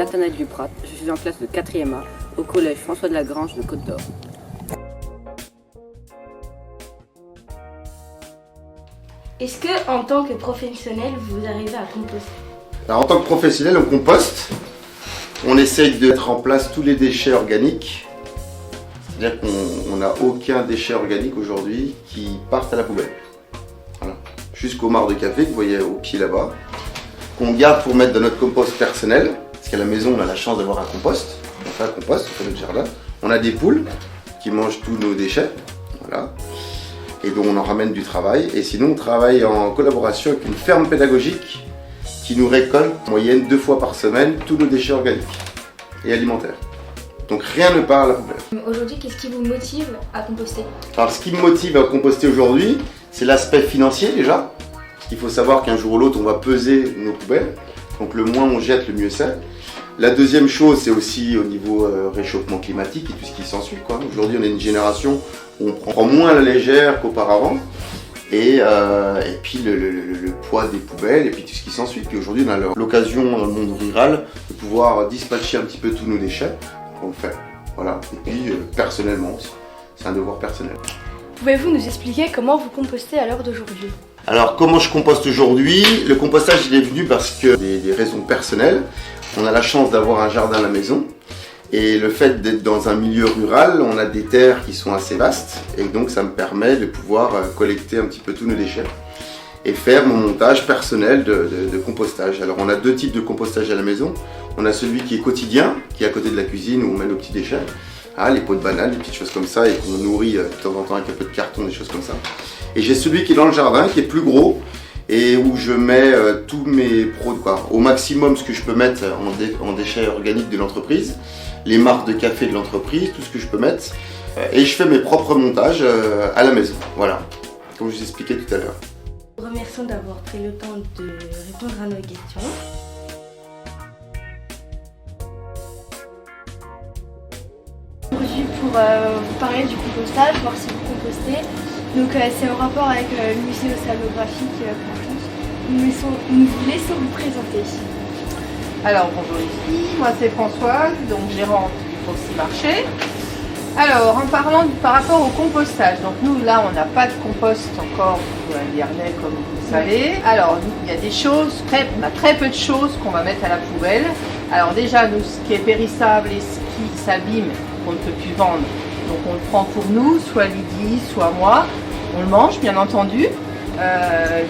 Nathanaël Duprat, je suis en classe de 4e A au collège François de Lagrange de Côte d'Or. Est-ce que, en tant que professionnel, vous arrivez à composter? Alors, en tant que professionnel, on composte. On essaye de mettre en place tous les déchets organiques. C'est-à-dire qu'on n'a aucun déchet organique aujourd'hui qui parte à la poubelle. Voilà. Jusqu'aux mares de café que vous voyez au pied là-bas, qu'on garde pour mettre dans notre compost personnel. Parce qu'à la maison, on a la chance d'avoir un compost. On fait un compost, on fait notre jardin. On a des poules qui mangent tous nos déchets. Voilà. Et donc on en ramène du travail. Et sinon, on travaille en collaboration avec une ferme pédagogique qui nous récolte en moyenne 2 fois par semaine tous nos déchets organiques et alimentaires. Donc rien ne part à la poubelle. Aujourd'hui, qu'est-ce qui vous motive à composter? Alors ce qui me motive à composter aujourd'hui, c'est l'aspect financier déjà. Parce qu'il faut savoir qu'un jour ou l'autre, on va peser nos poubelles. Donc le moins on jette, le mieux c'est. La deuxième chose, c'est aussi au niveau réchauffement climatique et tout ce qui s'ensuit. Aujourd'hui, on est une génération où on prend moins à la légère qu'auparavant. Et puis le poids des poubelles et puis tout ce qui s'ensuit. Puis aujourd'hui, on a l'occasion dans le monde rural de pouvoir dispatcher un petit peu tous nos déchets. On le fait. Voilà. Et puis personnellement aussi. C'est un devoir personnel. Pouvez-vous nous expliquer comment vous compostez à l'heure d'aujourd'hui? Alors comment je composte aujourd'hui? Le compostage il est venu parce que des raisons personnelles. On a la chance d'avoir un jardin à la maison. Et le fait d'être dans un milieu rural, on a des terres qui sont assez vastes. Et donc ça me permet de pouvoir collecter un petit peu tous nos déchets. Et faire mon montage personnel de compostage. Alors on a 2 types de compostage à la maison. On a celui qui est quotidien, qui est à côté de la cuisine où on met nos petits déchets. Les pots de banane, des petites choses comme ça, et qu'on nourrit de temps en temps avec un peu de carton, des choses comme ça. Et j'ai celui qui est dans le jardin, qui est plus gros, et où je mets tous mes produits, au maximum ce que je peux mettre en déchets organiques de l'entreprise, les marques de café de l'entreprise, tout ce que je peux mettre, et je fais mes propres montages à la maison, voilà, comme je vous expliquais tout à l'heure. Nous vous remercions d'avoir pris le temps de répondre à nos questions. Aujourd'hui pour vous parler du compostage, voir si vous compostez. Donc c'est en rapport avec le musée océanographique France. Nous vous laissons vous présenter. Alors bonjour les filles, moi c'est Françoise, donc gérante du Foxy Marché. Alors en parlant par rapport au compostage, donc nous là on n'a pas de compost encore pour un Liernais comme vous le savez. Alors il y a des choses, on a très peu de choses qu'on va mettre à la poubelle. Alors déjà nous ce qui est périssable et ce qui s'abîme qu'on ne peut plus vendre, donc on le prend pour nous, soit Lydie, soit moi, on le mange bien entendu.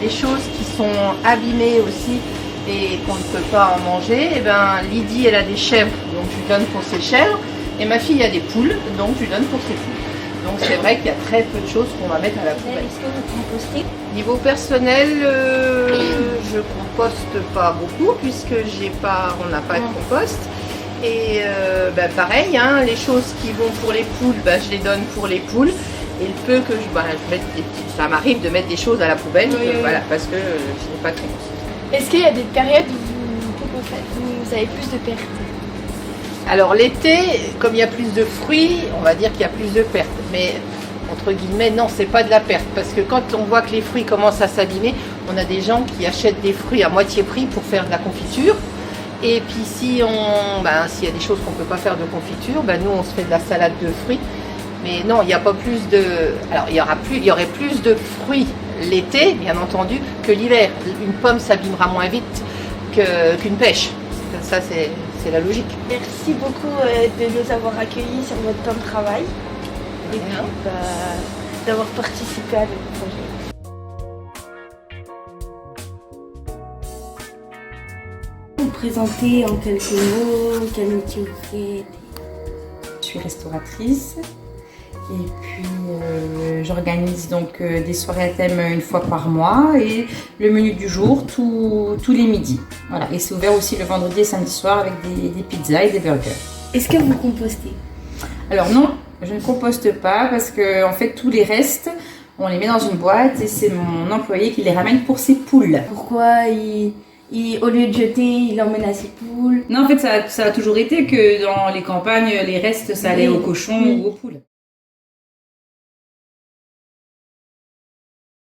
Des choses qui sont abîmées aussi et qu'on ne peut pas en manger, et ben Lydie elle a des chèvres, donc je lui donne pour ses chèvres, et ma fille a des poules, donc je lui donne pour ses poules. Donc c'est vrai qu'il y a très peu de choses qu'on va mettre à la poubelle. Est-ce que vous compostez? Niveau personnel, je composte pas beaucoup puisque on n'a pas de compost. Et pareil, hein, les choses qui vont pour les poules, je les donne pour les poules. Et il peut que ça m'arrive de mettre des choses à la poubelle, voilà, parce que je n'ai pas de compost. Est-ce qu'il y a des périodes où vous avez plus de pertes? Alors l'été, comme il y a plus de fruits, on va dire qu'il y a plus de pertes. Mais entre guillemets, non, c'est pas de la perte. Parce que quand on voit que les fruits commencent à s'abîmer, on a des gens qui achètent des fruits à moitié prix pour faire de la confiture. Et puis s'il y a des choses qu'on ne peut pas faire de confiture, nous on se fait de la salade de fruits. Mais non, il n'y a pas plus de... Alors il y aurait plus de fruits l'été, bien entendu, que l'hiver. Une pomme s'abîmera moins vite qu'une pêche. Ça, c'est la logique. Merci beaucoup de nous avoir accueillis sur votre temps de travail et puis d'avoir participé à notre projet. Vous présentez en quelques mots quel métier vous faites? Je suis restauratrice. Et puis j'organise donc des soirées à thème une fois par mois et le menu du jour tous les midis. Voilà. Et c'est ouvert aussi le vendredi et samedi soir avec des pizzas et des burgers. Est-ce que vous compostez? Alors non, je ne composte pas parce que en fait tous les restes, on les met dans une boîte et c'est mon employé qui les ramène pour ses poules. Pourquoi au lieu de jeter, il emmène à ses poules? Non, en fait ça a toujours été que dans les campagnes, les restes ça allait aux cochons ou aux poules.